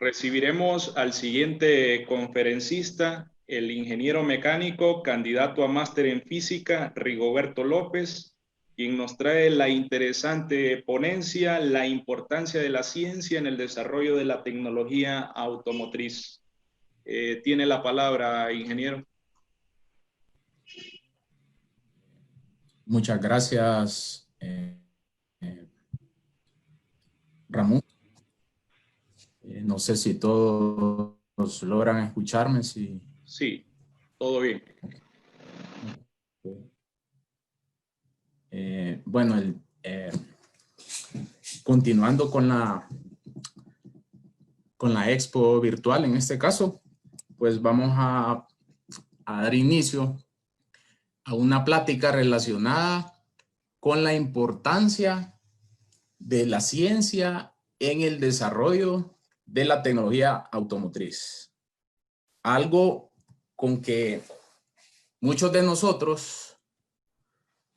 Recibiremos al siguiente conferencista, el ingeniero mecánico, candidato a máster en física, Rigoberto López, quien nos trae la interesante ponencia, la importancia de la ciencia en el desarrollo de la tecnología automotriz. Tiene la palabra, ingeniero. Muchas gracias, Ramón. No sé si todos logran escucharme. Sí, todo bien. Bueno, continuando con la expo virtual, en este caso, pues vamos a dar inicio a una plática relacionada con la importancia de la ciencia en el desarrollo de la tecnología automotriz. Algo con que muchos de nosotros,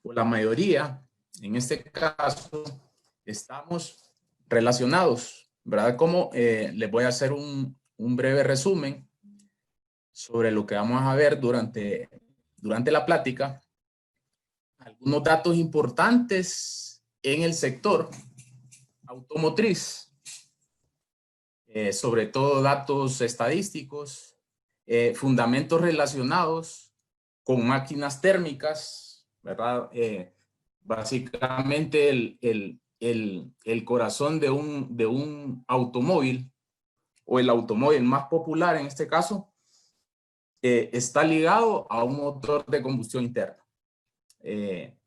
o la mayoría, en este caso, estamos relacionados, ¿verdad? Como les voy a hacer un breve resumen sobre lo que vamos a ver durante la plática. Algunos datos importantes en el sector automotriz, sobre todo datos estadísticos, fundamentos relacionados con máquinas térmicas, ¿verdad? Básicamente el corazón de un automóvil, o el automóvil más popular en este caso, está ligado a un motor de combustión interna.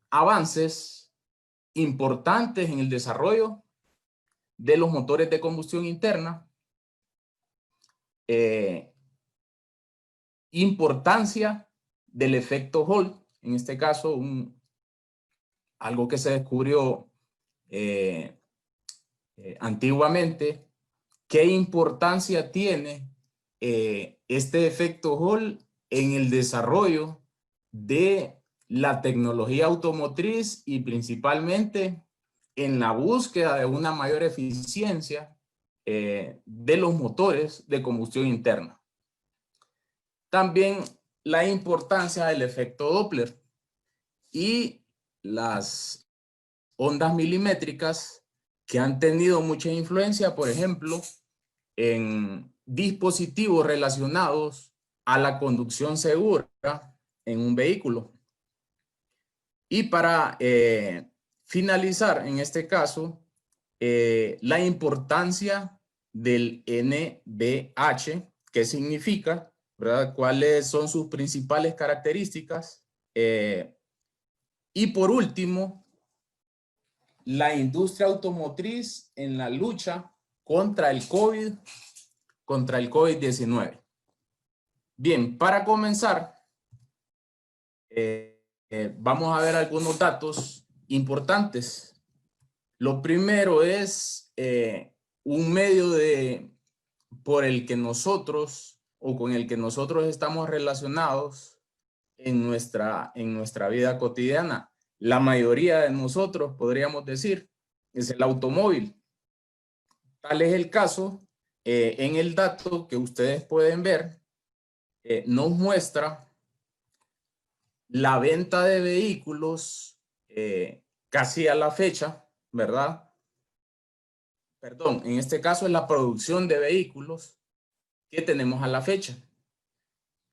Avances importantes en el desarrollo de los motores de combustión interna, importancia del efecto Hall, en este caso algo que se descubrió antiguamente. ¿Qué importancia tiene este efecto Hall en el desarrollo de la tecnología automotriz y principalmente en la búsqueda de una mayor eficiencia de los motores de combustión interna? También la importancia del efecto Doppler y las ondas milimétricas, que han tenido mucha influencia, por ejemplo, en dispositivos relacionados a la conducción segura en un vehículo. Y para finalizar, en este caso, la importancia del NVH, ¿qué significa? ¿Verdad? ¿Cuáles son sus principales características? Y por último, la industria automotriz en la lucha contra el COVID-19. Bien, para comenzar, vamos a ver algunos datos importantes. Lo primero es un medio por el que nosotros, o con el que nosotros estamos relacionados en nuestra vida cotidiana. La mayoría de nosotros, podríamos decir, es el automóvil. Tal es el caso, en el dato que ustedes pueden ver, nos muestra la venta de vehículos casi a la fecha, ¿verdad? Perdón, en este caso es la producción de vehículos que tenemos a la fecha.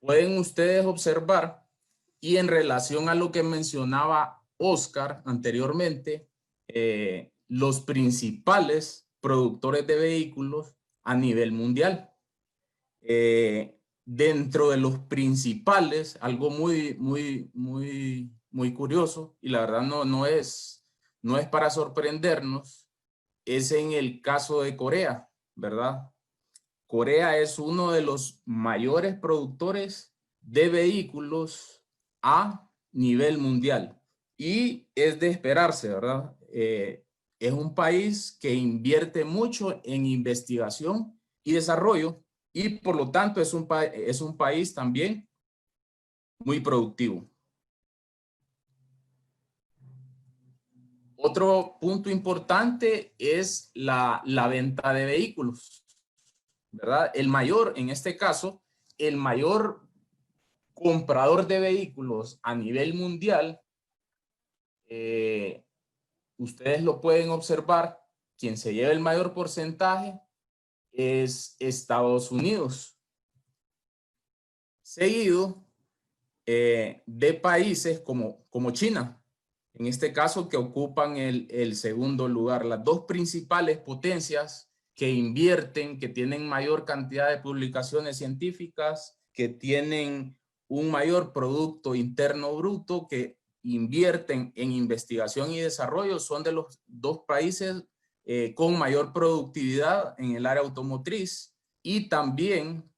Pueden ustedes observar, y en relación a lo que mencionaba Oscar anteriormente, los principales productores de vehículos a nivel mundial. Dentro de los principales, algo muy curioso, y la verdad no es para sorprendernos, es en el caso de Corea, ¿verdad? Corea es uno de los mayores productores de vehículos a nivel mundial, y es de esperarse, ¿verdad? Es un país que invierte mucho en investigación y desarrollo, y por lo tanto es un país también muy productivo. Otro punto importante es la venta de vehículos. ¿verdad? El mayor, en este caso, el mayor comprador de vehículos a nivel mundial, ustedes lo pueden observar, quien se lleva el mayor porcentaje es Estados Unidos, seguido de países como China, en este caso, que ocupan el segundo lugar. Las dos principales potencias que invierten, que tienen mayor cantidad de publicaciones científicas, que tienen un mayor Producto Interno Bruto, que invierten en investigación y desarrollo, son de los dos países con mayor productividad en el área automotriz, y también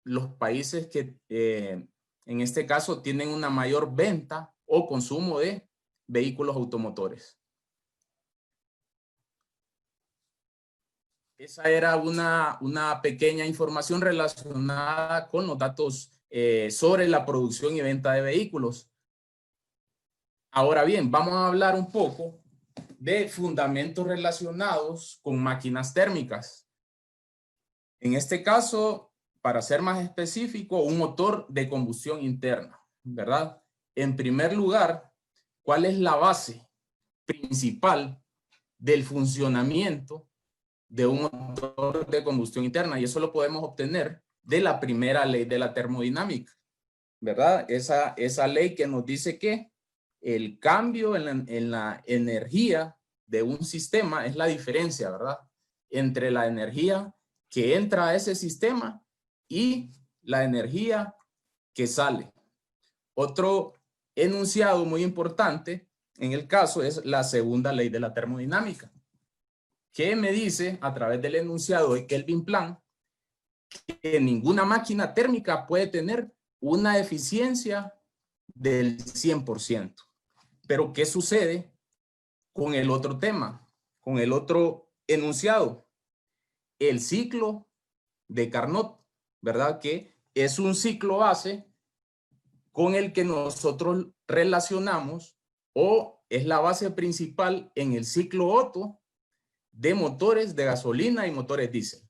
los países que en este caso tienen una mayor venta o consumo de vehículos automotores. Esa era una pequeña información relacionada con los datos sobre la producción y venta de vehículos. Ahora bien, vamos a hablar un poco de fundamentos relacionados con máquinas térmicas. En este caso, para ser más específico, un motor de combustión interna, ¿verdad? En primer lugar, ¿cuál es la base principal del funcionamiento de un motor de combustión interna? Y eso lo podemos obtener de la primera ley de la termodinámica, ¿verdad? Esa ley que nos dice que el cambio en la energía de un sistema es la diferencia, ¿verdad? Entre la energía que entra a ese sistema y la energía que sale. Otro enunciado muy importante en el caso es la segunda ley de la termodinámica, que me dice a través del enunciado de Kelvin Plan que ninguna máquina térmica puede tener una eficiencia del 100%. Pero ¿qué sucede con el otro tema, con el otro enunciado? El ciclo de Carnot, ¿verdad? Que es un ciclo base con el que nosotros relacionamos, o es la base principal en el ciclo Otto de motores de gasolina y motores diésel.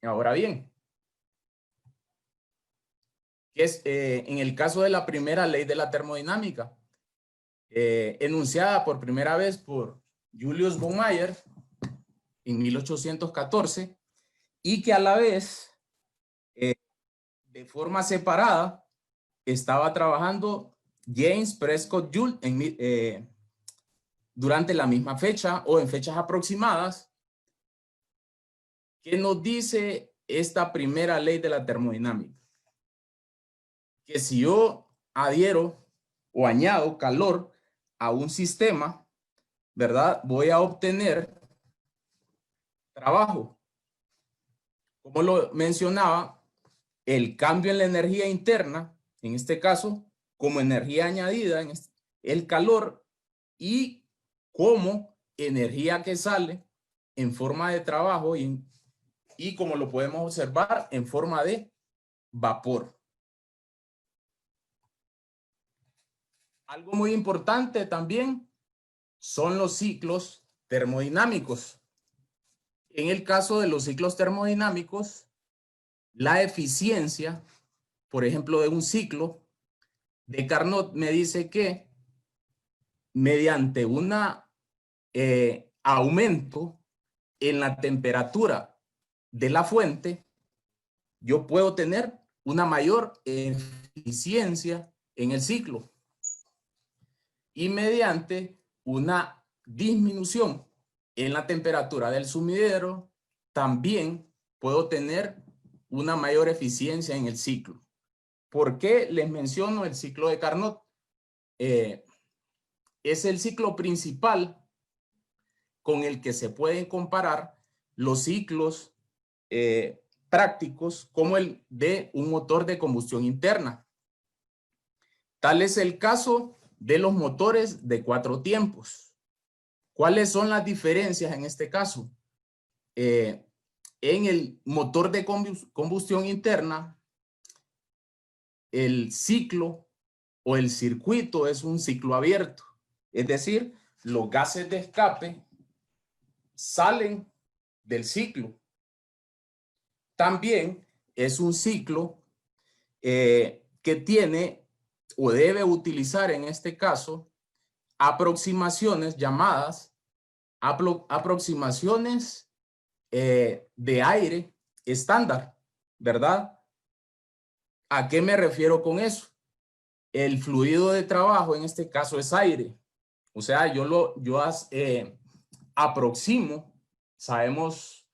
Ahora bien, que es en el caso de la primera ley de la termodinámica, enunciada por primera vez por Julius von Mayer en 1814, y que a la vez, de forma separada, estaba trabajando James Prescott Joule durante la misma fecha o en fechas aproximadas. ¿Qué nos dice esta primera ley de la termodinámica? Que si yo adhiero o añado calor a un sistema, ¿verdad? Voy a obtener trabajo. Como lo mencionaba, el cambio en la energía interna, en este caso, como energía añadida, el calor, y como energía que sale en forma de trabajo y como lo podemos observar, en forma de vapor. Algo muy importante también son los ciclos termodinámicos. En el caso de los ciclos termodinámicos, la eficiencia, por ejemplo, de un ciclo de Carnot me dice que mediante un aumento en la temperatura de la fuente, yo puedo tener una mayor eficiencia en el ciclo. Y mediante una disminución en la temperatura del sumidero, también puedo tener una mayor eficiencia en el ciclo. ¿Por qué les menciono el ciclo de Carnot? Es el ciclo principal con el que se pueden comparar los ciclos prácticos como el de un motor de combustión interna. Tal es el caso de los motores de 4 tiempos. ¿Cuáles son las diferencias en este caso? En el motor de combustión interna, el ciclo o el circuito es un ciclo abierto. Es decir, los gases de escape salen del ciclo. También es un ciclo que tiene o debe utilizar en este caso aproximaciones llamadas aproximaciones de aire estándar, ¿verdad? ¿A qué me refiero con eso? El fluido de trabajo en este caso es aire. O sea, yo aproximo, sabemos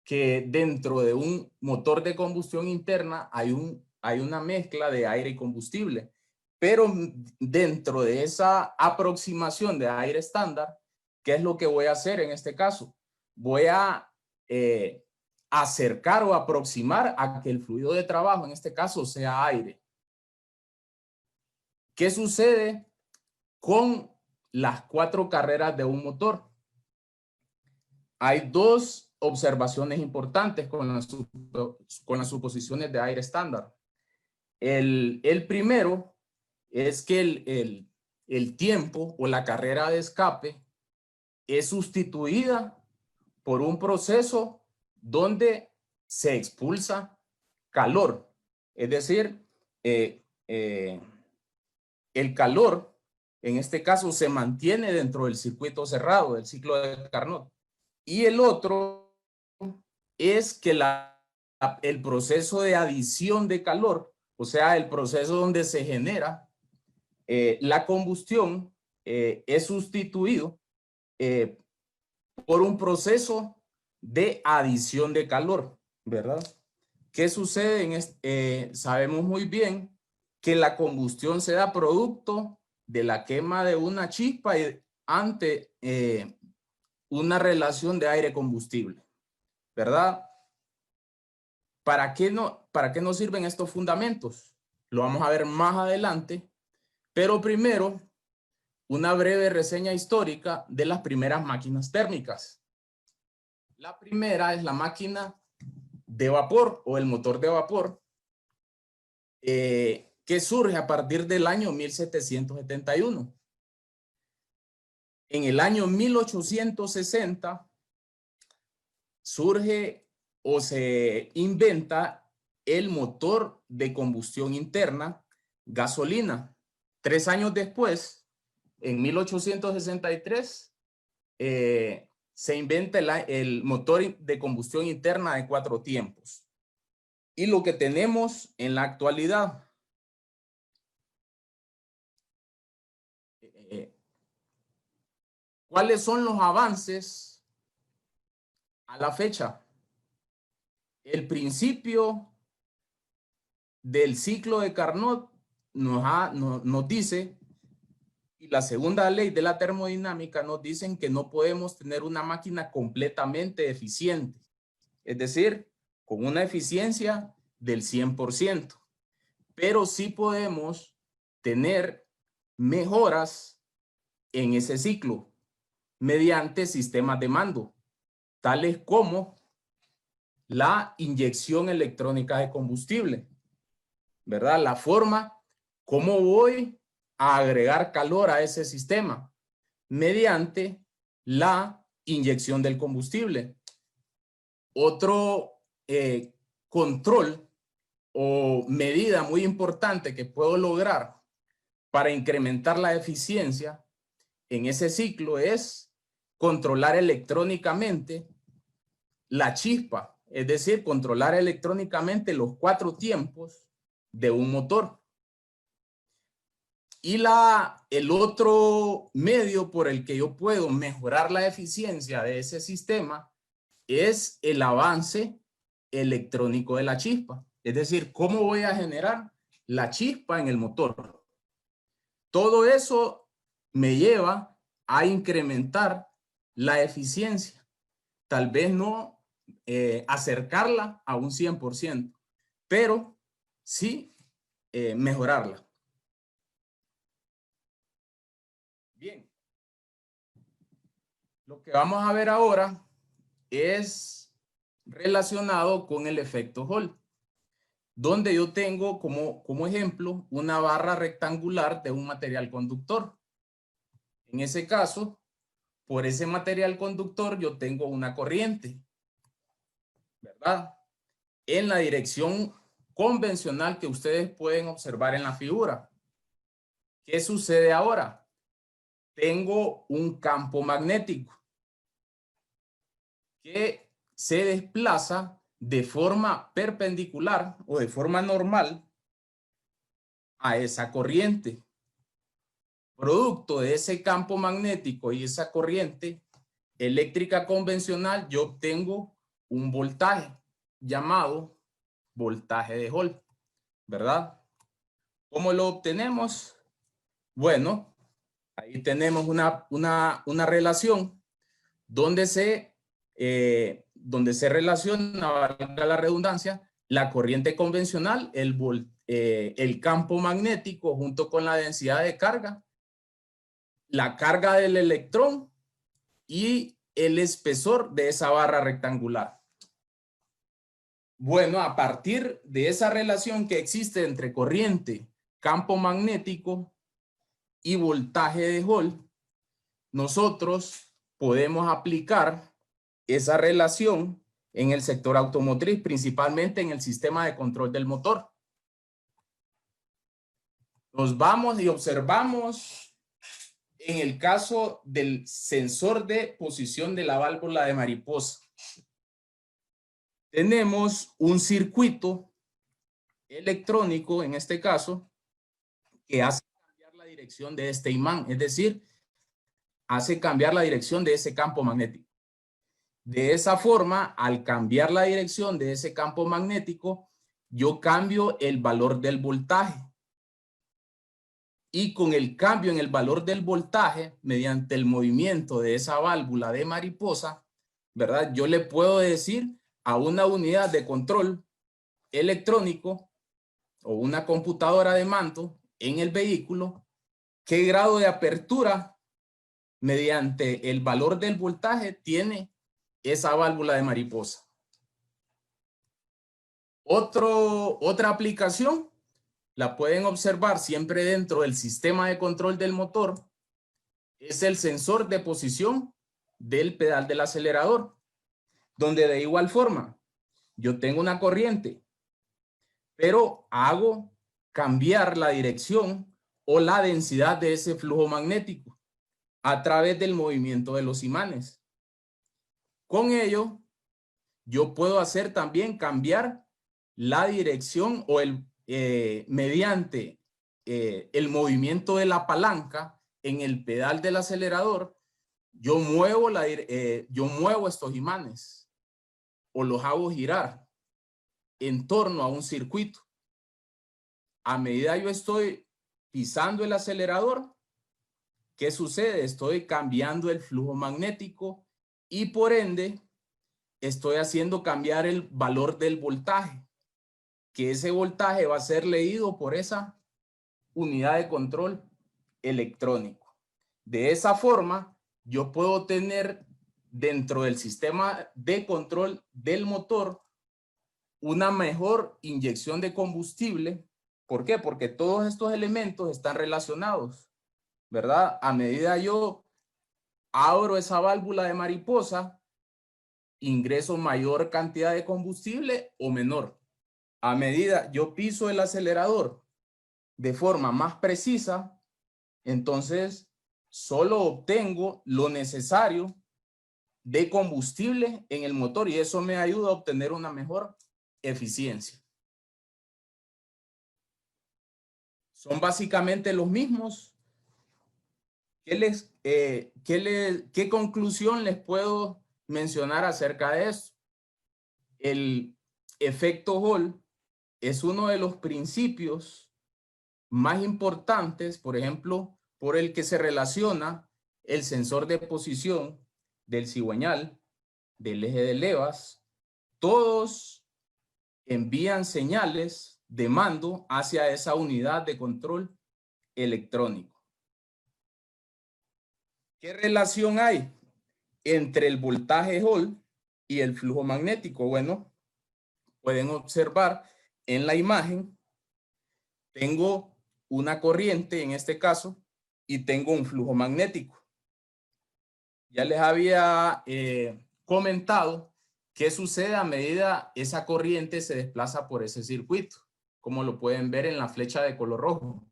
que dentro de un motor de combustión interna hay una mezcla de aire y combustible, pero dentro de esa aproximación de aire estándar, ¿qué es lo que voy a hacer en este caso? Voy a acercar o aproximar a que el fluido de trabajo en este caso sea aire. ¿Qué sucede con las 4 carreras de un motor? Hay 2 observaciones importantes con las suposiciones de aire estándar. El primero es que el tiempo o la carrera de escape es sustituida por un proceso donde se expulsa calor. Es decir, el calor, en este caso, se mantiene dentro del circuito cerrado, del ciclo de Carnot. Y el otro es que el proceso de adición de calor, o sea, el proceso donde se genera la combustión, es sustituido por un proceso de adición de calor, ¿verdad? ¿Qué sucede? Sabemos muy bien que la combustión se da producto de la quema de una chispa ante una relación de aire-combustible, ¿verdad? ¿Para qué nos sirven estos fundamentos? Lo vamos a ver más adelante, pero primero, una breve reseña histórica de las primeras máquinas térmicas. La primera es la máquina de vapor o el motor de vapor, que surge a partir del año 1771. En el año 1860 surge o se inventa el motor de combustión interna gasolina. 3 años después, en 1863, se inventa el motor de combustión interna de 4 tiempos. Y lo que tenemos en la actualidad, ¿cuáles son los avances a la fecha? El principio del ciclo de Carnot nos dice, y la segunda ley de la termodinámica nos dicen que no podemos tener una máquina completamente eficiente, es decir, con una eficiencia del 100%, pero sí podemos tener mejoras en ese ciclo mediante sistemas de mando, tales como la inyección electrónica de combustible, ¿verdad? La forma como voy a agregar calor a ese sistema mediante la inyección del combustible. Otro control o medida muy importante que puedo lograr para incrementar la eficiencia en ese ciclo es controlar electrónicamente la chispa, es decir, controlar electrónicamente los 4 tiempos de un motor. Y el otro medio por el que yo puedo mejorar la eficiencia de ese sistema es el avance electrónico de la chispa. Es decir, cómo voy a generar la chispa en el motor. Todo eso me lleva a incrementar la eficiencia. Tal vez no acercarla a un 100%, pero sí mejorarla. Bien, lo que vamos a ver ahora es relacionado con el efecto Hall, donde yo tengo como ejemplo una barra rectangular de un material conductor. En ese caso, por ese material conductor yo tengo una corriente. ¿verdad? En la dirección convencional que ustedes pueden observar en la figura. ¿Qué sucede ahora? Tengo un campo magnético que se desplaza de forma perpendicular o de forma normal a esa corriente. Producto de ese campo magnético y esa corriente eléctrica convencional, yo obtengo un voltaje llamado voltaje de Hall, ¿verdad? ¿Cómo lo obtenemos? Bueno, ahí tenemos una relación donde se relaciona, valga la redundancia, la corriente convencional, el campo magnético junto con la densidad de carga, la carga del electrón y el espesor de esa barra rectangular. Bueno, a partir de esa relación que existe entre corriente, campo magnético y voltaje de Hall, nosotros podemos aplicar esa relación en el sector automotriz, principalmente en el sistema de control del motor. Nos vamos y observamos en el caso del sensor de posición de la válvula de mariposa. Tenemos un circuito electrónico, en este caso, que hace cambiar la dirección de este imán, es decir, hace cambiar la dirección de ese campo magnético. De esa forma, al cambiar la dirección de ese campo magnético, yo cambio el valor del voltaje. Y con el cambio en el valor del voltaje, mediante el movimiento de esa válvula de mariposa, ¿verdad? Yo le puedo decir a una unidad de control electrónico o una computadora de mando en el vehículo qué grado de apertura mediante el valor del voltaje tiene esa válvula de mariposa. Otra aplicación la pueden observar siempre dentro del sistema de control del motor, es el sensor de posición del pedal del acelerador, donde de igual forma yo tengo una corriente, pero hago cambiar la dirección o la densidad de ese flujo magnético a través del movimiento de los imanes. Con ello, yo puedo hacer también cambiar la dirección o mediante el movimiento de la palanca en el pedal del acelerador, yo muevo estos imanes o los hago girar en torno a un circuito. A medida yo estoy pisando el acelerador, ¿qué sucede? Estoy cambiando el flujo magnético y por ende estoy haciendo cambiar el valor del voltaje, que ese voltaje va a ser leído por esa unidad de control electrónico. De esa forma, yo puedo tener dentro del sistema de control del motor una mejor inyección de combustible. ¿Por qué? Porque todos estos elementos están relacionados, ¿verdad? A medida yo abro esa válvula de mariposa, ingreso mayor cantidad de combustible o menor. A medida yo piso el acelerador de forma más precisa, entonces solo obtengo lo necesario de combustible en el motor y eso me ayuda a obtener una mejor eficiencia. Son básicamente los mismos. ¿Qué conclusión les puedo mencionar acerca de eso? El efecto Hall es uno de los principios más importantes, por ejemplo, por el que se relaciona el sensor de posición del cigüeñal, del eje de levas. Todos envían señales de mando hacia esa unidad de control electrónico. ¿Qué relación hay entre el voltaje Hall y el flujo magnético? Bueno, pueden observar en la imagen, tengo una corriente en este caso y tengo un flujo magnético. Ya les había comentado ¿Qué sucede a medida esa corriente se desplaza por ese circuito? Como lo pueden ver en la flecha de color rojo.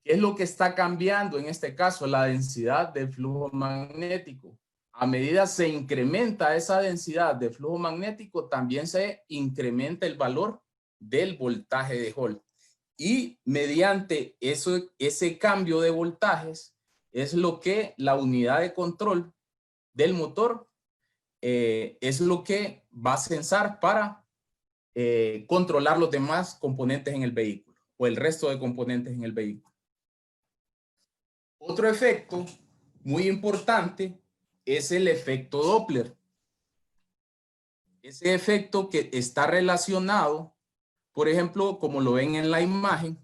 ¿Qué es lo que está cambiando en este caso? La densidad del flujo magnético. A medida se incrementa esa densidad de flujo magnético, también se incrementa el valor del voltaje de Hall. Y mediante ese cambio de voltajes es lo que la unidad de control del motor es lo que va a censar para controlar los demás componentes en el vehículo o el resto de componentes en el vehículo. Otro efecto muy importante es el efecto Doppler. Ese efecto que está relacionado, por ejemplo, como lo ven en la imagen,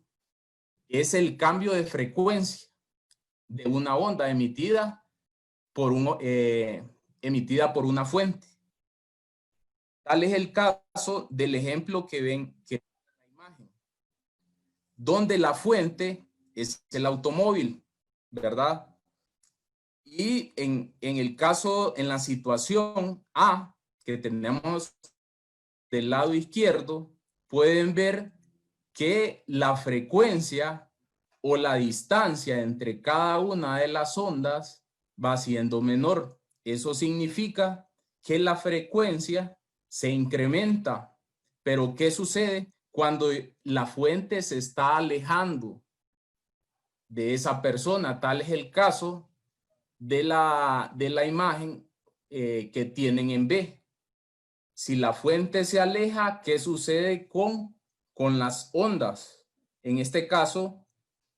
es el cambio de frecuencia de una onda emitida por una fuente. Tal es el caso del ejemplo que ven en la imagen, donde la fuente es el automóvil, ¿verdad? Y en el caso, en la situación A que tenemos del lado izquierdo, pueden ver que la frecuencia o la distancia entre cada una de las ondas va siendo menor. Eso significa que la frecuencia se incrementa. Pero ¿qué sucede cuando la fuente se está alejando de esa persona? Tal es el caso de la imagen que tienen en B. Si la fuente se aleja, ¿qué sucede con las ondas? En este caso,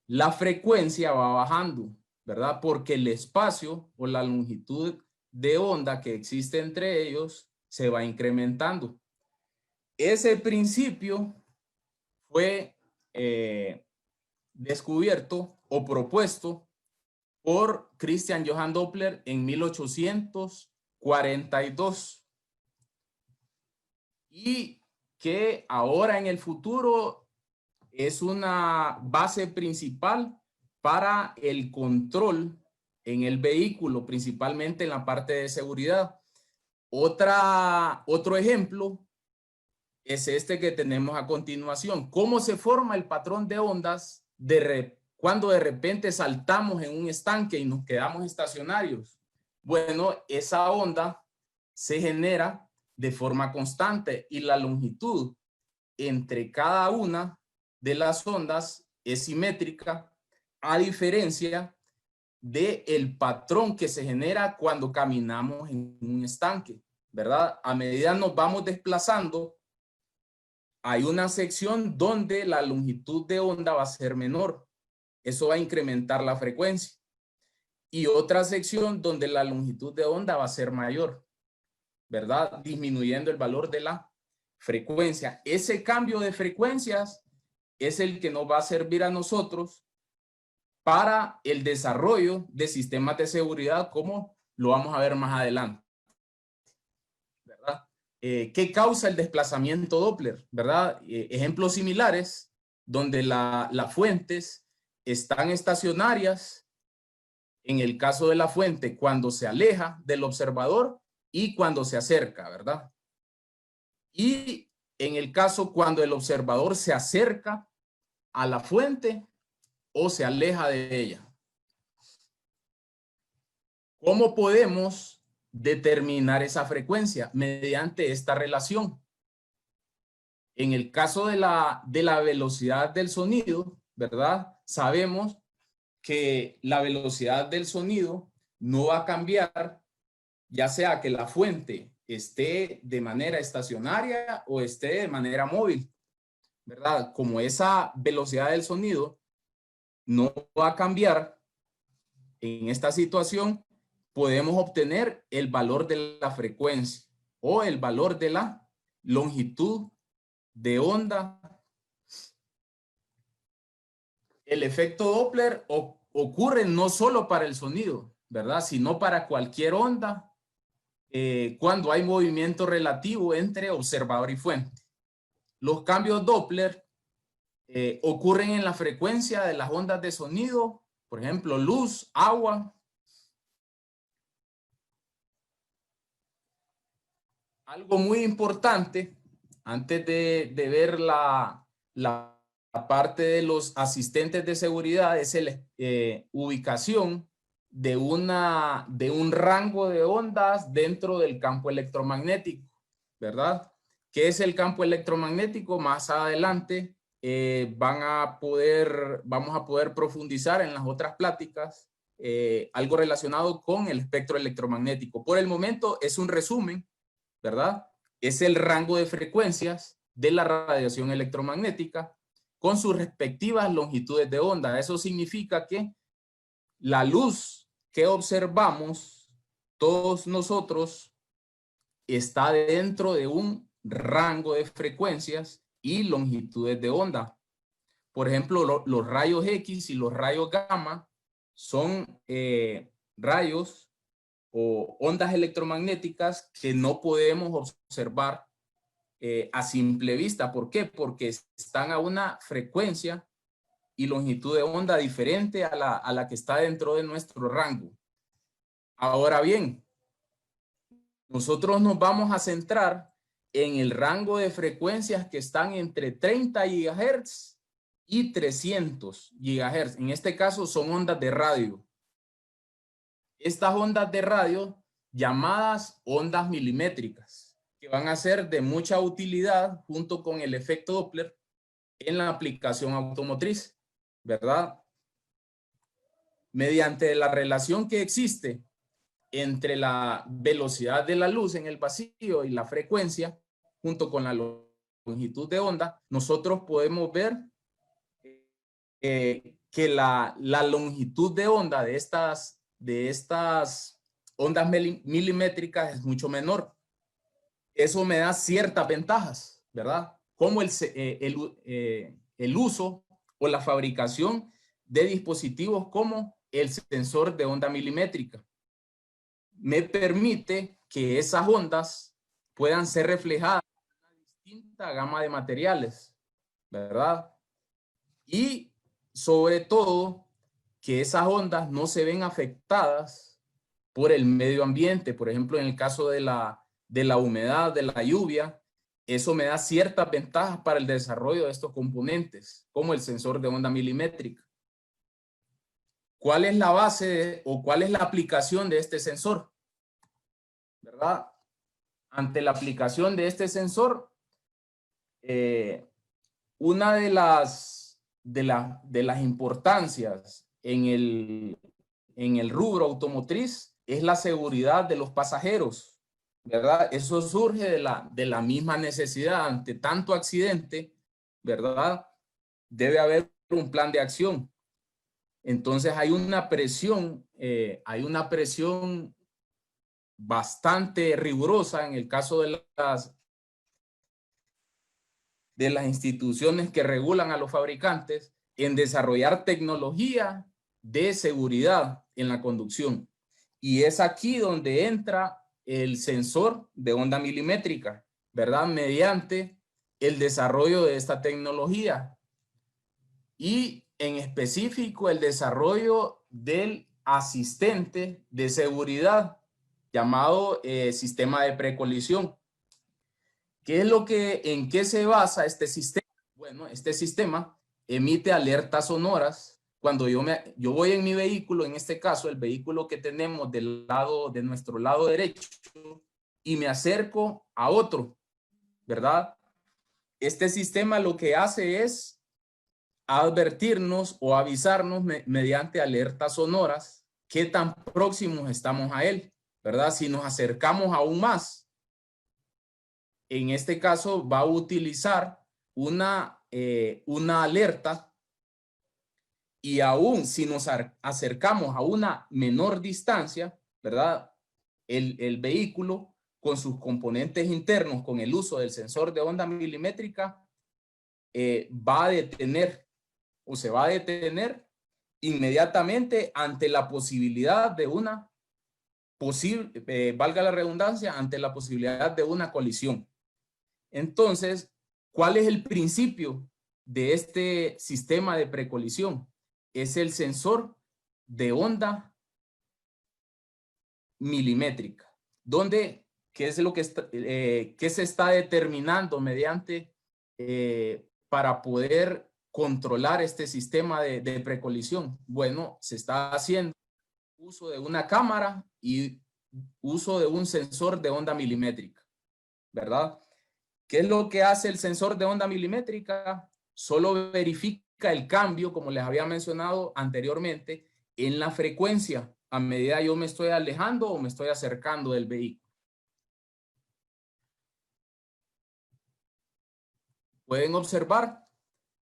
la frecuencia va bajando, ¿verdad? Porque el espacio o la longitud de onda que existe entre ellos se va incrementando. Ese principio fue descubierto o propuesto por Christian Johann Doppler en 1842 y que ahora en el futuro es una base principal para el control en el vehículo, principalmente en la parte de seguridad. Otro ejemplo es este que tenemos a continuación. ¿Cómo se forma el patrón de ondas cuando de repente saltamos en un estanque y nos quedamos estacionarios? Bueno, esa onda se genera de forma constante y la longitud entre cada una de las ondas es simétrica, a diferencia del patrón que se genera cuando caminamos en un estanque, ¿verdad? A medida nos vamos desplazando, hay una sección donde la longitud de onda va a ser menor. Eso va a incrementar la frecuencia. Y otra sección donde la longitud de onda va a ser mayor, ¿verdad? Disminuyendo el valor de la frecuencia. Ese cambio de frecuencias es el que nos va a servir a nosotros para el desarrollo de sistemas de seguridad, como lo vamos a ver más adelante, ¿verdad? ¿Qué causa el desplazamiento Doppler? ¿Verdad? Ejemplos similares donde las fuentes están estacionarias. En el caso de la fuente, cuando se aleja del observador y cuando se acerca, ¿verdad? Y en el caso cuando el observador se acerca a la fuente o se aleja de ella. ¿Cómo podemos determinar esa frecuencia? Mediante esta relación. En el caso de la velocidad del sonido, ¿verdad? Sabemos que la velocidad del sonido no va a cambiar, ya sea que la fuente esté de manera estacionaria o esté de manera móvil, ¿verdad? Como esa velocidad del sonido no va a cambiar en esta situación, podemos obtener el valor de la frecuencia o el valor de la longitud de onda. El efecto Doppler ocurre no solo para el sonido, ¿verdad? Sino para cualquier onda cuando hay movimiento relativo entre observador y fuente. Los cambios Doppler ocurren en la frecuencia de las ondas de sonido, por ejemplo, luz, agua. Algo muy importante, antes de ver la parte de los asistentes de seguridad, es la ubicación de un rango de ondas dentro del campo electromagnético, ¿verdad? ¿Qué es el campo electromagnético? Más adelante vamos a poder profundizar en las otras pláticas algo relacionado con el espectro electromagnético. Por el momento es un resumen, ¿verdad? Es el rango de frecuencias de la radiación electromagnética con sus respectivas longitudes de onda. Eso significa que la luz que observamos todos nosotros está dentro de un rango de frecuencias y longitudes de onda. Por ejemplo, los rayos X y los rayos gamma son rayos o ondas electromagnéticas que no podemos observar a simple vista. ¿Por qué? Porque están a una frecuencia y longitud de onda diferente a la que está dentro de nuestro rango. Ahora bien, nosotros nos vamos a centrar en el rango de frecuencias que están entre 30 GHz y 300 GHz. En este caso son ondas de radio. Estas ondas de radio llamadas ondas milimétricas, que van a ser de mucha utilidad junto con el efecto Doppler en la aplicación automotriz, ¿verdad? Mediante la relación que existe entre la velocidad de la luz en el vacío y la frecuencia, junto con la longitud de onda, nosotros podemos ver que la longitud de onda de estas ondas milimétricas es mucho menor. Eso me da ciertas ventajas, ¿verdad? Como el uso o la fabricación de dispositivos como el sensor de onda milimétrica me permite que esas ondas puedan ser reflejadas en una distinta gama de materiales, ¿verdad? Y sobre todo, que esas ondas no se ven afectadas por el medio ambiente. Por ejemplo, en el caso de la humedad, de la lluvia, eso me da ciertas ventajas para el desarrollo de estos componentes, como el sensor de onda milimétrica. ¿Cuál es la base o cuál es la aplicación de este sensor? ¿Verdad? Ante la aplicación de este sensor, una de las importancias en el rubro automotriz es la seguridad de los pasajeros, ¿verdad? Eso surge de la misma necesidad. Ante tanto accidente, ¿verdad? Debe haber un plan de acción. Entonces hay una presión bastante rigurosa en el caso de las instituciones que regulan a los fabricantes en desarrollar tecnología de seguridad en la conducción. Y es aquí donde entra el sensor de onda milimétrica, ¿verdad? Mediante el desarrollo de esta tecnología y en específico el desarrollo del asistente de seguridad llamado sistema de precolisión. ¿En qué se basa este sistema? Bueno, este sistema emite alertas sonoras cuando yo voy en mi vehículo, en este caso el vehículo que tenemos de nuestro lado derecho, y me acerco a otro, ¿verdad? Este sistema lo que hace es advertirnos o avisarnos mediante alertas sonoras qué tan próximos estamos a él, ¿verdad? Si nos acercamos aún más, en este caso va a utilizar una alerta, y aún si nos acercamos a una menor distancia, ¿verdad? El vehículo con sus componentes internos, con el uso del sensor de onda milimétrica, va a detener o se va a detener inmediatamente ante la posibilidad de una valga la redundancia, ante la posibilidad de una colisión. Entonces, ¿cuál es el principio de este sistema de precolisión? Es el sensor de onda milimétrica, donde qué es lo que qué se está determinando mediante para poder controlar este sistema de precolisión. Bueno, se está haciendo uso de una cámara y uso de un sensor de onda milimétrica, ¿verdad? ¿Qué es lo que hace el sensor de onda milimétrica? Solo verifica el cambio, como les había mencionado anteriormente, en la frecuencia a medida yo me estoy alejando o me estoy acercando del vehículo. Pueden observar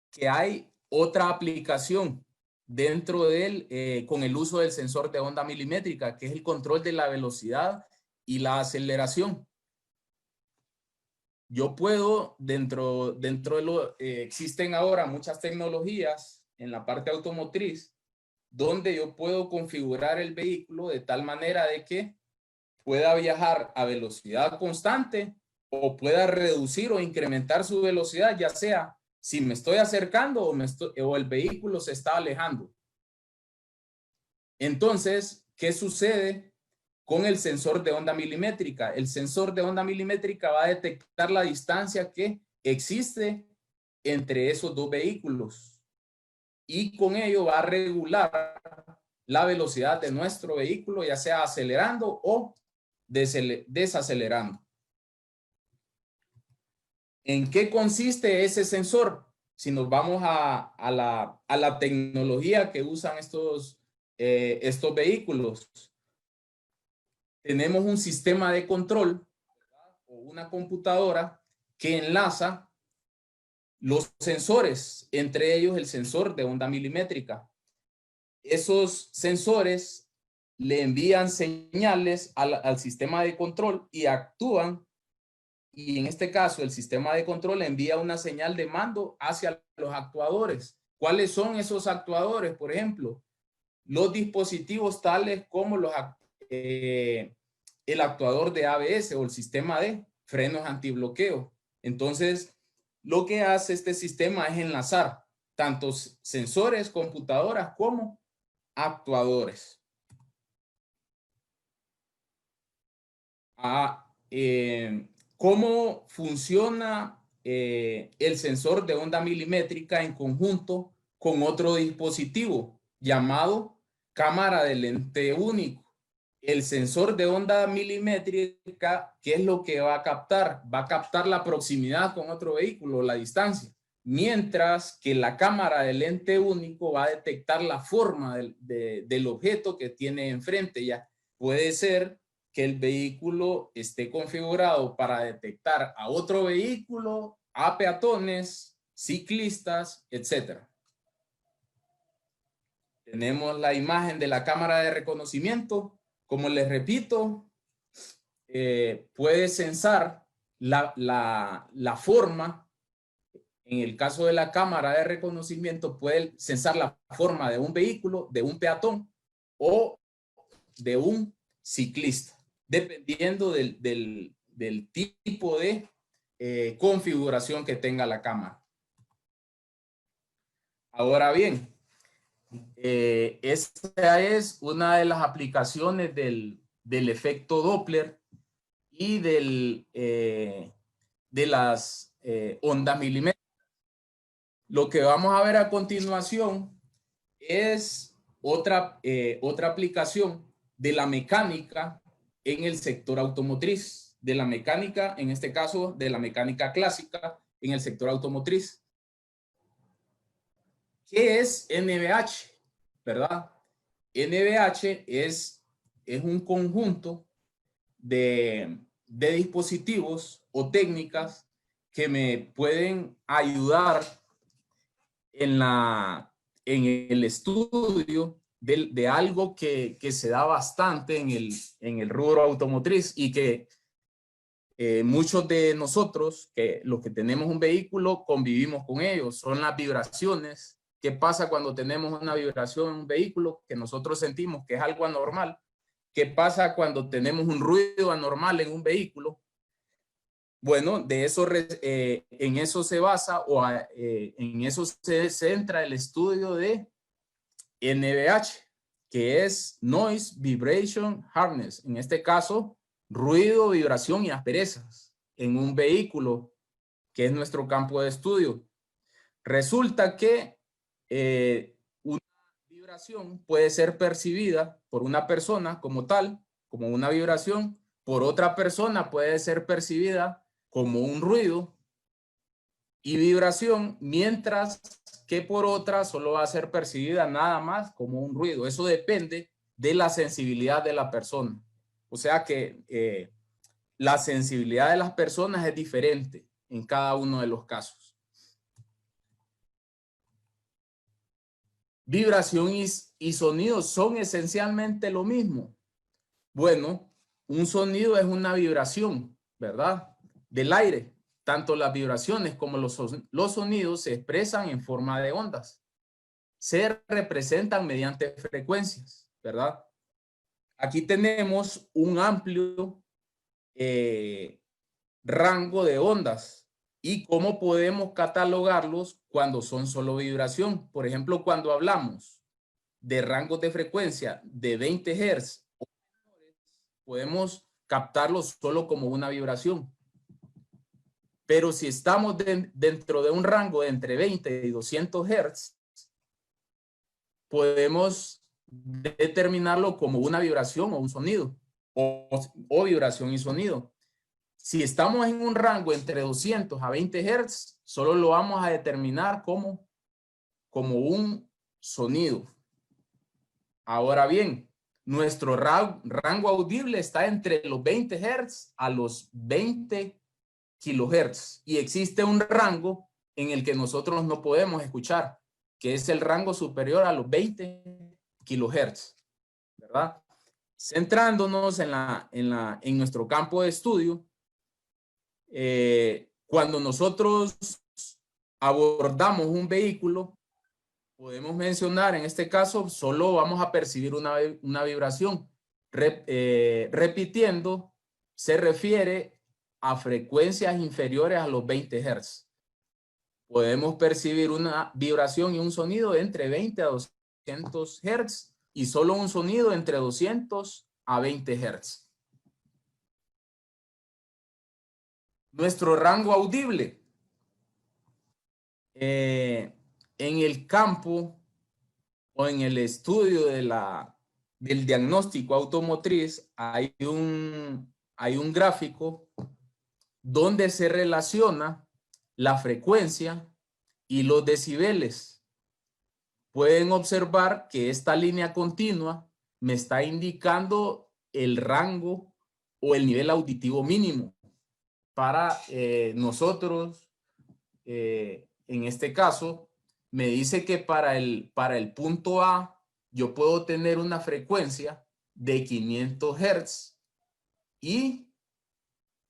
que hay otra aplicación dentro de él con el uso del sensor de onda milimétrica, que es el control de la velocidad y la aceleración. Yo puedo, dentro de lo, existen ahora muchas tecnologías en la parte automotriz, donde yo puedo configurar el vehículo de tal manera de que pueda viajar a velocidad constante o pueda reducir o incrementar su velocidad, ya sea si me estoy acercando o el vehículo se está alejando. Entonces, ¿qué sucede con el sensor de onda milimétrica? El sensor de onda milimétrica va a detectar la distancia que existe entre esos dos vehículos y con ello va a regular la velocidad de nuestro vehículo, ya sea acelerando o desacelerando. ¿En qué consiste ese sensor? Si nos vamos a la tecnología que usan estos vehículos, tenemos un sistema de control o una computadora que enlaza los sensores, entre ellos el sensor de onda milimétrica. Esos sensores le envían señales al sistema de control y actúan, y en este caso el sistema de control envía una señal de mando hacia los actuadores. ¿Cuáles son esos actuadores? Por ejemplo, los dispositivos tales como el actuador de ABS o el sistema de frenos antibloqueo. Entonces, lo que hace este sistema es enlazar tantos sensores, computadoras como actuadores. ¿Cómo funciona el sensor de onda milimétrica en conjunto con otro dispositivo llamado cámara de lente único? El sensor de onda milimétrica, ¿qué es lo que va a captar? Va a captar la proximidad con otro vehículo, la distancia. Mientras que la cámara de lente único va a detectar la forma del objeto que tiene enfrente. Ya puede ser que el vehículo esté configurado para detectar a otro vehículo, a peatones, ciclistas, etc. Tenemos la imagen de la cámara de reconocimiento. Como les repito, puede censar la forma. En el caso de la cámara de reconocimiento, puede censar la forma de un vehículo, de un peatón o de un ciclista, dependiendo del tipo de configuración que tenga la cámara. Ahora bien, esta es una de las aplicaciones del efecto Doppler y de las ondas milimétricas. Lo que vamos a ver a continuación es otra aplicación de la mecánica en el sector automotriz, de la mecánica, en este caso, de la mecánica clásica en el sector automotriz. ¿Qué es NVH? ¿Verdad? NVH es un conjunto de dispositivos o técnicas que me pueden ayudar en el estudio de algo que se da bastante en el rubro automotriz y que muchos de nosotros, los que tenemos un vehículo, convivimos con ellos. Son las vibraciones. ¿Qué pasa cuando tenemos una vibración en un vehículo que nosotros sentimos que es algo anormal? ¿Qué pasa cuando tenemos un ruido anormal en un vehículo? Bueno, de eso, en eso se basa o en eso se centra el estudio de NVH, que es Noise Vibration Harness. En este caso, ruido, vibración y asperezas en un vehículo, que es nuestro campo de estudio. Resulta que una vibración puede ser percibida por una persona como tal, como una vibración, por otra persona puede ser percibida como un ruido y vibración, mientras que por otra solo va a ser percibida nada más como un ruido. Eso depende de la sensibilidad de la persona. O sea que la sensibilidad de las personas es diferente en cada uno de los casos. Vibración y sonido son esencialmente lo mismo. Bueno, un sonido es una vibración, ¿verdad? Del aire. Tanto las vibraciones como los sonidos se expresan en forma de ondas. Se representan mediante frecuencias, ¿verdad? Aquí tenemos un amplio rango de ondas y cómo podemos catalogarlos cuando son solo vibración. Por ejemplo, cuando hablamos de rangos de frecuencia de 20 Hz, podemos captarlos solo como una vibración. Pero si estamos dentro de un rango de entre 20 y 200 Hz, podemos determinarlo como una vibración o un sonido, o vibración y sonido. Si estamos en un rango entre 200 a 20 Hz, solo lo vamos a determinar como un sonido. Ahora bien, nuestro rango audible está entre los 20 Hz a los 20 kilohertz y existe un rango en el que nosotros no podemos escuchar, que es el rango superior a los 20 kilohertz, ¿verdad? Centrándonos en nuestro campo de estudio, cuando nosotros abordamos un vehículo, podemos mencionar, en este caso, solo vamos a percibir una vibración. Repitiendo, se refiere a frecuencias inferiores a los 20 Hz. Podemos percibir una vibración y un sonido entre 20 a 200 Hz y solo un sonido entre 200 a 20 Hz. Nuestro rango audible. En el campo o en el estudio del diagnóstico automotriz hay un gráfico donde se relaciona la frecuencia y los decibeles. Pueden observar que esta línea continua me está indicando el rango o el nivel auditivo mínimo para nosotros. En este caso, me dice que para el punto A yo puedo tener una frecuencia de 500 Hz y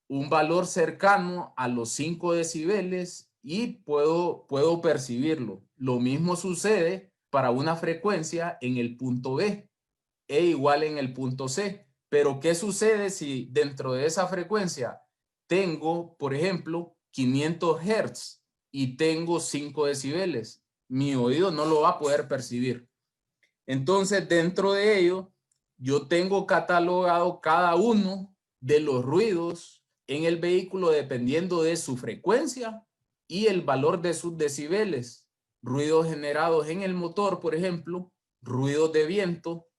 un valor cercano a los 5 decibeles y puedo percibirlo. Lo mismo sucede para una frecuencia en el punto B e igual en el punto C. Pero ¿qué sucede si dentro de esa frecuencia tengo, por ejemplo, 500 Hz y tengo 5 decibeles? Mi oído no lo va a poder percibir. Entonces, dentro de ello, yo tengo catalogado cada uno de los ruidos en el vehículo dependiendo de su frecuencia y el valor de sus decibeles. Ruidos generados en el motor, por ejemplo, ruidos de viento,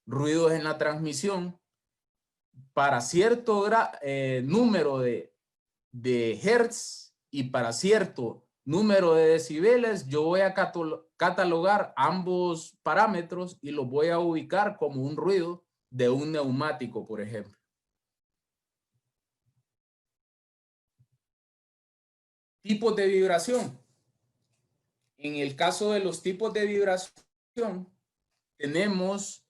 ruidos en la transmisión. Para cierto número de hertz y para cierto número de decibeles, yo voy a catalogar ambos parámetros y los voy a ubicar como un ruido de un neumático, por ejemplo. Tipos de vibración. En el caso de los tipos de vibración, tenemos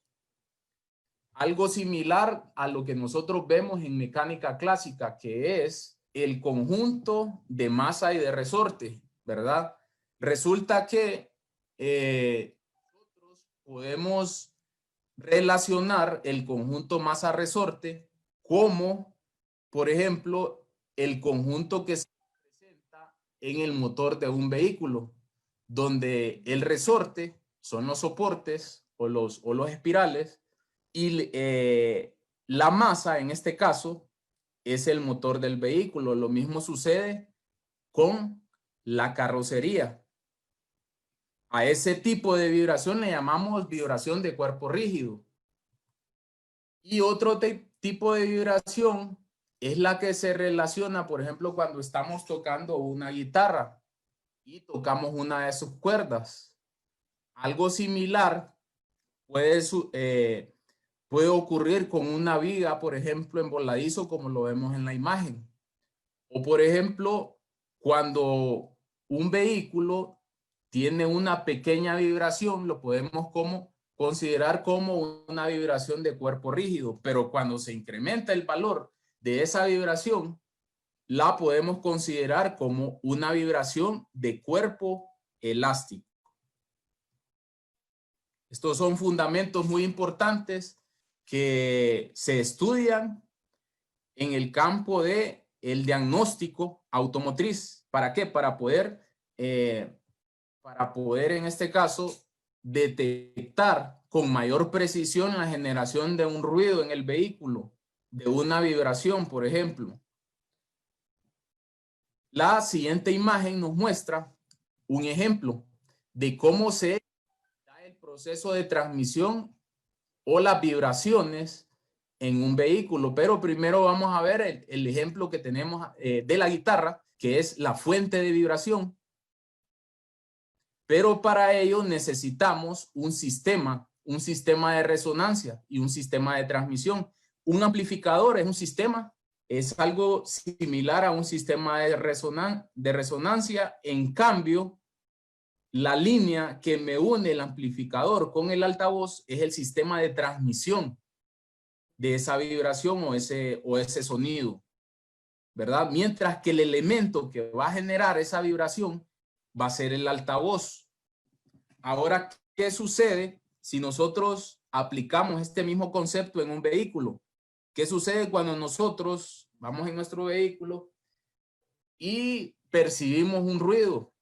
algo similar a lo que nosotros vemos en mecánica clásica, que es el conjunto de masa y de resorte, ¿verdad? Resulta que nosotros podemos relacionar el conjunto masa-resorte como, por ejemplo, el conjunto que se presenta en el motor de un vehículo, donde el resorte son los soportes o los espirales y la masa, en este caso, es el motor del vehículo. Lo mismo sucede con la carrocería. A ese tipo de vibración le llamamos vibración de cuerpo rígido. Y otro tipo de vibración es la que se relaciona, por ejemplo, cuando estamos tocando una guitarra y tocamos una de sus cuerdas. Algo similar puede ocurrir con una viga, por ejemplo, en voladizo, como lo vemos en la imagen. O, por ejemplo, cuando un vehículo tiene una pequeña vibración, lo podemos considerar como una vibración de cuerpo rígido, pero cuando se incrementa el valor de esa vibración, la podemos considerar como una vibración de cuerpo elástico. Estos son fundamentos muy importantes que se estudian en el campo de el diagnóstico automotriz. ¿Para qué? Para poder en este caso detectar con mayor precisión la generación de un ruido en el vehículo, de una vibración, por ejemplo. La siguiente imagen nos muestra un ejemplo de cómo se da el proceso de transmisión o las vibraciones en un vehículo. Pero primero vamos a ver el ejemplo que tenemos de la guitarra, que es la fuente de vibración. Pero para ello necesitamos un sistema de resonancia y un sistema de transmisión. Un amplificador es un sistema, es algo similar a un sistema de resonancia. En cambio, la línea que me une el amplificador con el altavoz es el sistema de transmisión de esa vibración o ese sonido, ¿verdad? Mientras que el elemento que va a generar esa vibración va a ser el altavoz. Ahora, ¿qué sucede si nosotros aplicamos este mismo concepto en un vehículo? ¿Qué sucede cuando nosotros vamos en nuestro vehículo y percibimos un ruido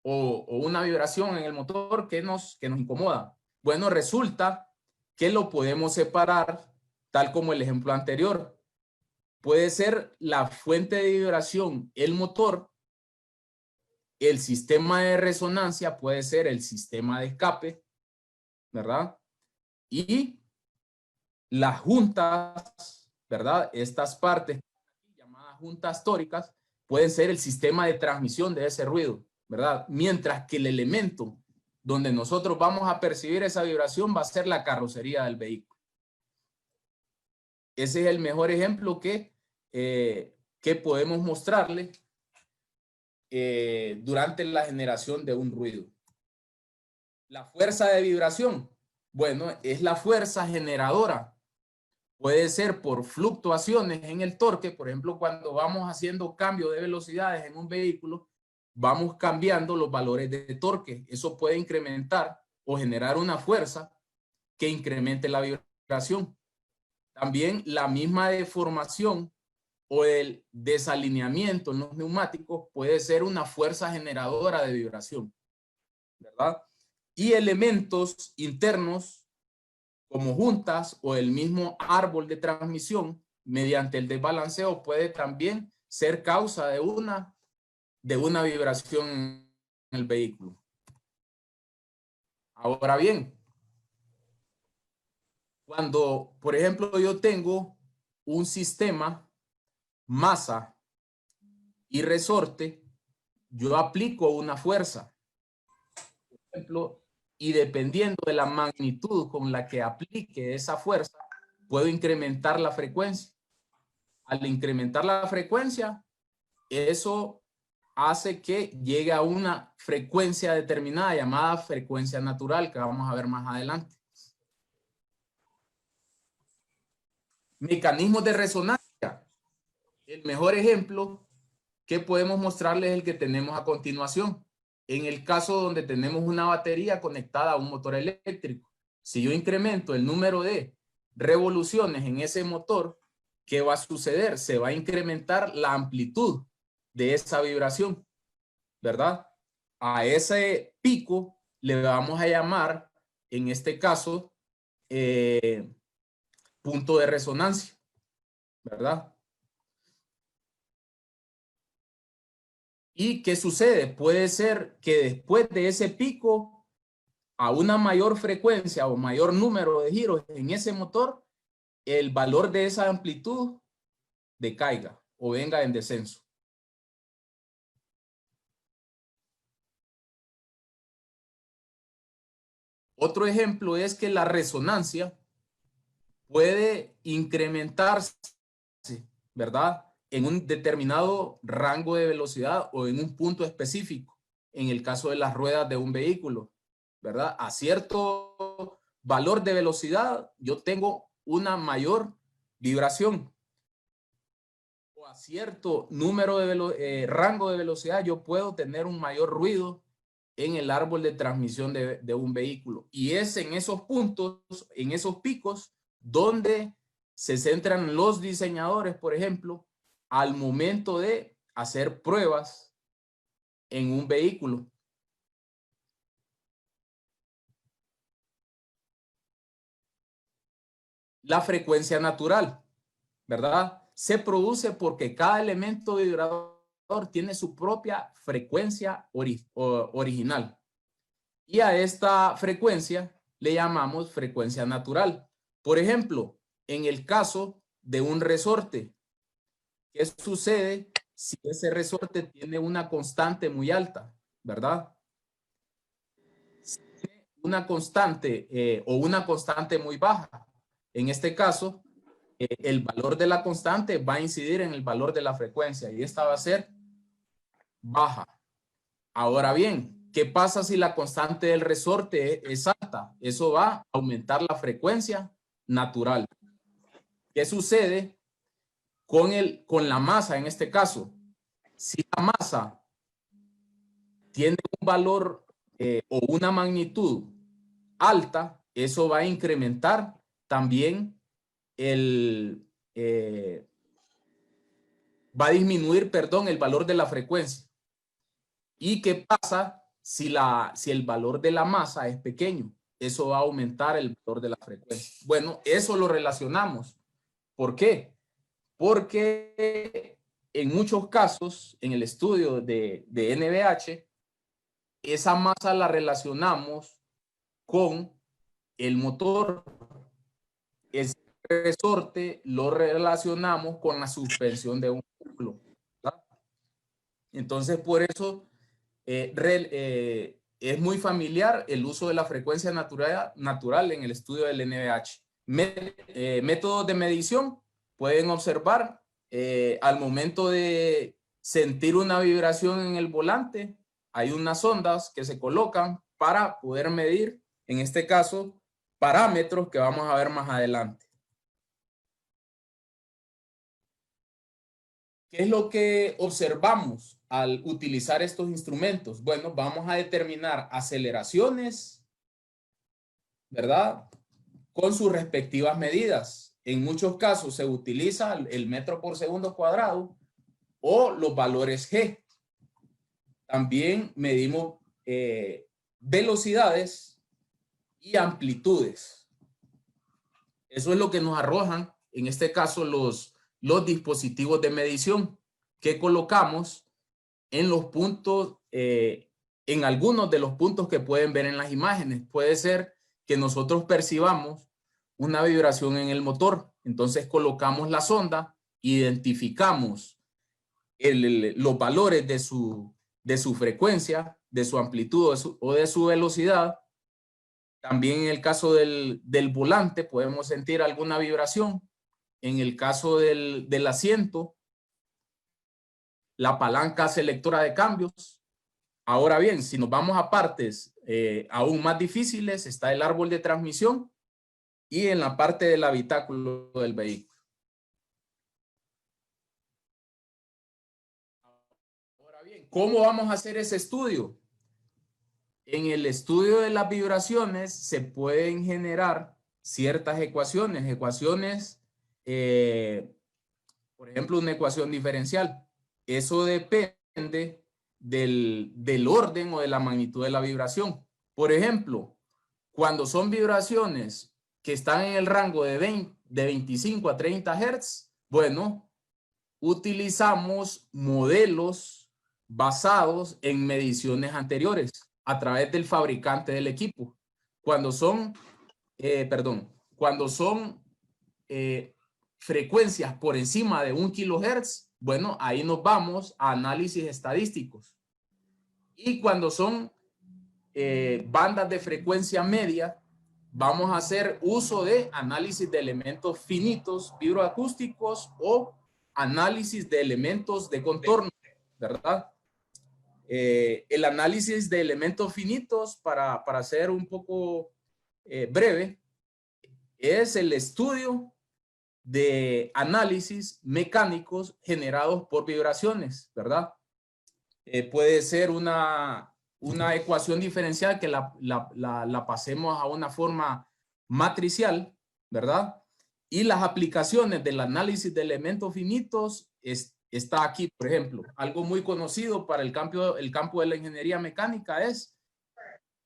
o una vibración en el motor que nos incomoda? Bueno, resulta que lo podemos separar tal como el ejemplo anterior. Puede ser la fuente de vibración, el motor, el sistema de resonancia puede ser el sistema de escape, ¿verdad? Y las juntas, ¿verdad? Estas partes llamadas juntas tóricas pueden ser el sistema de transmisión de ese ruido, ¿verdad? Mientras que el elemento donde nosotros vamos a percibir esa vibración va a ser la carrocería del vehículo. Ese es el mejor ejemplo que podemos mostrarle durante la generación de un ruido. La fuerza de vibración, bueno, es la fuerza generadora. Puede ser por fluctuaciones en el torque, por ejemplo, cuando vamos haciendo cambio de velocidades en un vehículo, vamos cambiando los valores de torque. Eso puede incrementar o generar una fuerza que incremente la vibración. También la misma deformación o el desalineamiento en los neumáticos puede ser una fuerza generadora de vibración, ¿verdad? Y elementos internos como juntas o el mismo árbol de transmisión mediante el desbalanceo puede también ser causa de una vibración en el vehículo. Ahora bien, cuando, por ejemplo, yo tengo un sistema masa y resorte, yo aplico una fuerza, por ejemplo, y dependiendo de la magnitud con la que aplique esa fuerza, puedo incrementar la frecuencia. Al incrementar la frecuencia, eso hace que llegue a una frecuencia determinada llamada frecuencia natural, que vamos a ver más adelante. Mecanismos de resonancia. El mejor ejemplo que podemos mostrarles es el que tenemos a continuación. En el caso donde tenemos una batería conectada a un motor eléctrico, si yo incremento el número de revoluciones en ese motor, ¿qué va a suceder? Se va a incrementar la amplitud de esa vibración, ¿verdad? A ese pico le vamos a llamar, en este caso, punto de resonancia, ¿verdad? ¿Y qué sucede? Puede ser que después de ese pico, a una mayor frecuencia o mayor número de giros en ese motor, el valor de esa amplitud decaiga o venga en descenso. Otro ejemplo es que la resonancia puede incrementarse, ¿verdad? En un determinado rango de velocidad o en un punto específico. En el caso de las ruedas de un vehículo, ¿verdad? A cierto valor de velocidad, yo tengo una mayor vibración. O a cierto número de rango de velocidad, yo puedo tener un mayor ruido en el árbol de transmisión de un vehículo. Y es en esos puntos, en esos picos, donde se centran los diseñadores, por ejemplo, al momento de hacer pruebas en un vehículo. La frecuencia natural, ¿verdad? Se produce porque cada elemento vibrador tiene su propia frecuencia original. Y a esta frecuencia le llamamos frecuencia natural. Por ejemplo, en el caso de un resorte, ¿qué sucede si ese resorte tiene una constante muy alta, verdad? Si tiene una constante o una constante muy baja. En este caso, el valor de la constante va a incidir en el valor de la frecuencia y esta va a ser baja. Ahora bien, ¿qué pasa si la constante del resorte es alta? Eso va a aumentar la frecuencia natural. ¿Qué sucede con la masa en este caso? Si la masa tiene un valor o una magnitud alta, eso va a incrementar también va a disminuir, perdón, el valor de la frecuencia. ¿Y qué pasa si el valor de la masa es pequeño? Eso va a aumentar el valor de la frecuencia. Bueno, eso lo relacionamos. ¿Por qué? Porque en muchos casos, en el estudio de NVH, esa masa la relacionamos con el motor. Ese resorte lo relacionamos con la suspensión de un vehículo. Entonces, por eso es muy familiar el uso de la frecuencia natural en el estudio del NVH. Métodos de medición pueden observar al momento de sentir una vibración en el volante, hay unas ondas que se colocan para poder medir, en este caso, parámetros que vamos a ver más adelante. ¿Qué es lo que observamos al utilizar estos instrumentos? Bueno, vamos a determinar aceleraciones, ¿verdad? Con sus respectivas medidas. En muchos casos se utiliza el metro por segundo cuadrado o los valores G. También medimos velocidades y amplitudes. Eso es lo que nos arrojan, en este caso, los dispositivos de medición que colocamos en los puntos, en algunos de los puntos que pueden ver en las imágenes. Puede ser que nosotros percibamos una vibración en el motor. Entonces colocamos la sonda, identificamos los valores de su frecuencia, de su amplitud o de su velocidad. También en el caso del volante podemos sentir alguna vibración. En el caso del asiento, la palanca selectora de cambios. Ahora bien, si nos vamos a partes aún más difíciles, está el árbol de transmisión y en la parte del habitáculo del vehículo. Ahora bien, ¿cómo vamos a hacer ese estudio? En el estudio de las vibraciones se pueden generar ciertas ecuaciones, por ejemplo, una ecuación diferencial. Eso depende del orden o de la magnitud de la vibración. Por ejemplo, cuando son vibraciones que están en el rango de 25 a 30 Hz, bueno, utilizamos modelos basados en mediciones anteriores a través del fabricante del equipo. Cuando son, frecuencias por encima de 1 kHz, bueno, ahí nos vamos a análisis estadísticos. Y cuando son bandas de frecuencia media, vamos a hacer uso de análisis de elementos finitos vibroacústicos o análisis de elementos de contorno, ¿verdad? El análisis de elementos finitos, para ser un poco breve, es el estudio de análisis mecánicos generados por vibraciones, ¿verdad? Puede ser una ecuación diferencial que la pasemos a una forma matricial, ¿verdad? Y las aplicaciones del análisis de elementos finitos está aquí, por ejemplo. Algo muy conocido para el campo de la ingeniería mecánica es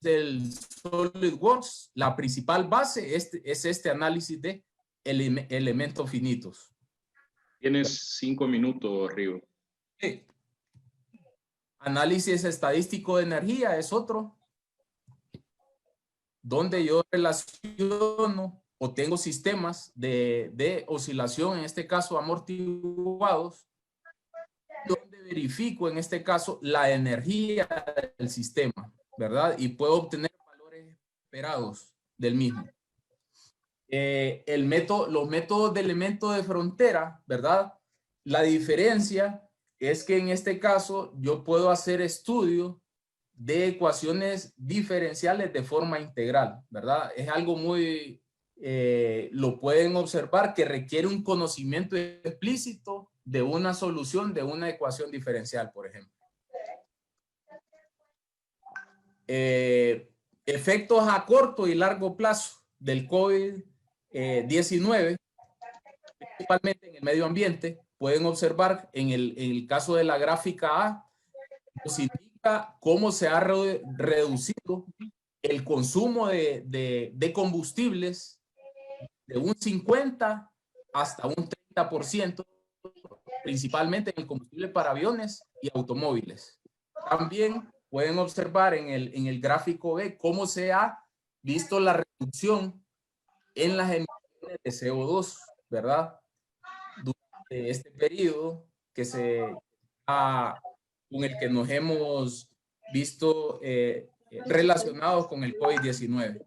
el SolidWorks. La principal base es este análisis de elementos finitos. Tienes 5 minutos, Río. Sí. Análisis estadístico de energía es otro, donde yo relaciono o tengo sistemas de oscilación, en este caso amortiguados, donde verifico en este caso la energía del sistema, ¿verdad? Y puedo obtener valores esperados del mismo. Los métodos de elemento de frontera, ¿verdad? La diferencia es que en este caso yo puedo hacer estudio de ecuaciones diferenciales de forma integral, ¿verdad? Es algo muy, lo pueden observar, que requiere un conocimiento explícito de una solución de una ecuación diferencial, por ejemplo. Efectos a corto y largo plazo del COVID-19, principalmente en el medio ambiente. Pueden observar en el caso de la gráfica A, nos indica cómo se ha reducido el consumo de combustibles de un 50 hasta un 30%, principalmente en el combustible para aviones y automóviles. También pueden observar en el gráfico B cómo se ha visto la reducción en las emisiones de CO2, ¿verdad? Durante este periodo con el que nos hemos visto relacionados con el COVID-19.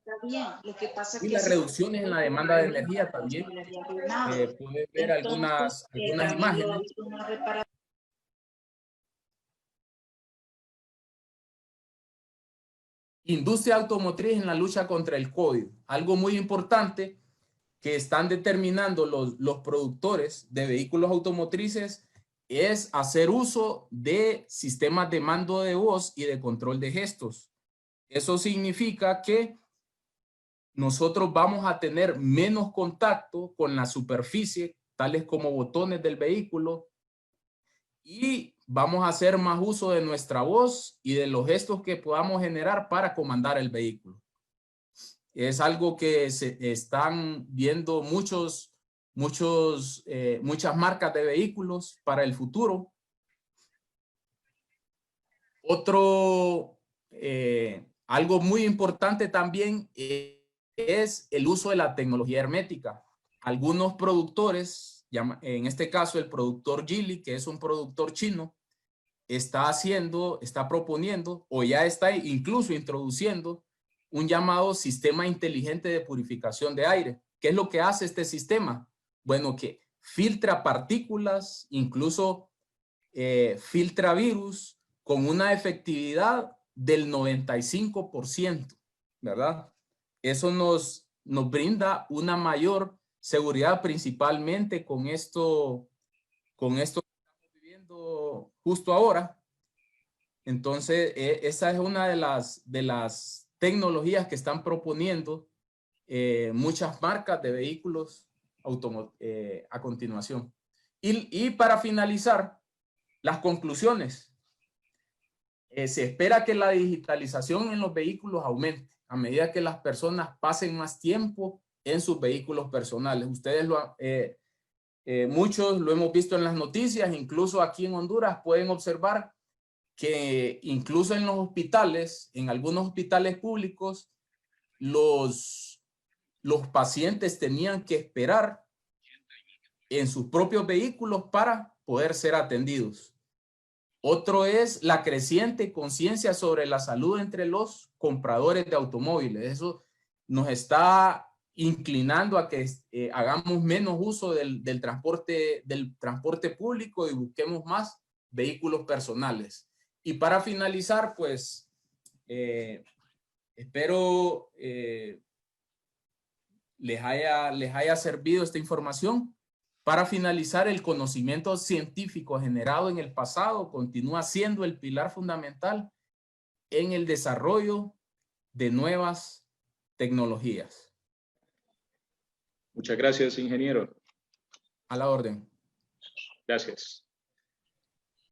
Y las reducciones en la demanda de energía también. Pueden ver algunas imágenes. Industria automotriz en la lucha contra el COVID. Algo muy importante que están determinando los productores de vehículos automotrices es hacer uso de sistemas de mando de voz y de control de gestos. Eso significa que nosotros vamos a tener menos contacto con la superficie, tales como botones del vehículo, y vamos a hacer más uso de nuestra voz y de los gestos que podamos generar para comandar el vehículo. Es algo que se están viendo muchas marcas de vehículos para el futuro. Algo muy importante también es el uso de la tecnología hermética. Algunos productores, en este caso el productor Geely, que es un productor chino, está proponiendo o ya está incluso introduciendo un llamado sistema inteligente de purificación de aire. ¿Qué es lo que hace este sistema? Bueno, que filtra partículas, incluso filtra virus con una efectividad del 95%, ¿verdad? Eso nos brinda una mayor seguridad, principalmente con esto que estamos viviendo justo ahora. Entonces, esa es una de las tecnologías que están proponiendo muchas marcas de vehículos a continuación. Y para finalizar, las conclusiones. Se espera que la digitalización en los vehículos aumente a medida que las personas pasen más tiempo en sus vehículos personales. Ustedes muchos lo hemos visto en las noticias, incluso aquí en Honduras pueden observar que incluso en los hospitales, en algunos hospitales públicos, los pacientes tenían que esperar en sus propios vehículos para poder ser atendidos. Otro es la creciente conciencia sobre la salud entre los compradores de automóviles. Eso nos está inclinando a que hagamos menos uso del transporte público y busquemos más vehículos personales. Y para finalizar, pues, espero les haya servido esta información. Para finalizar, el conocimiento científico generado en el pasado continúa siendo el pilar fundamental en el desarrollo de nuevas tecnologías. Muchas gracias, ingeniero. A la orden. Gracias.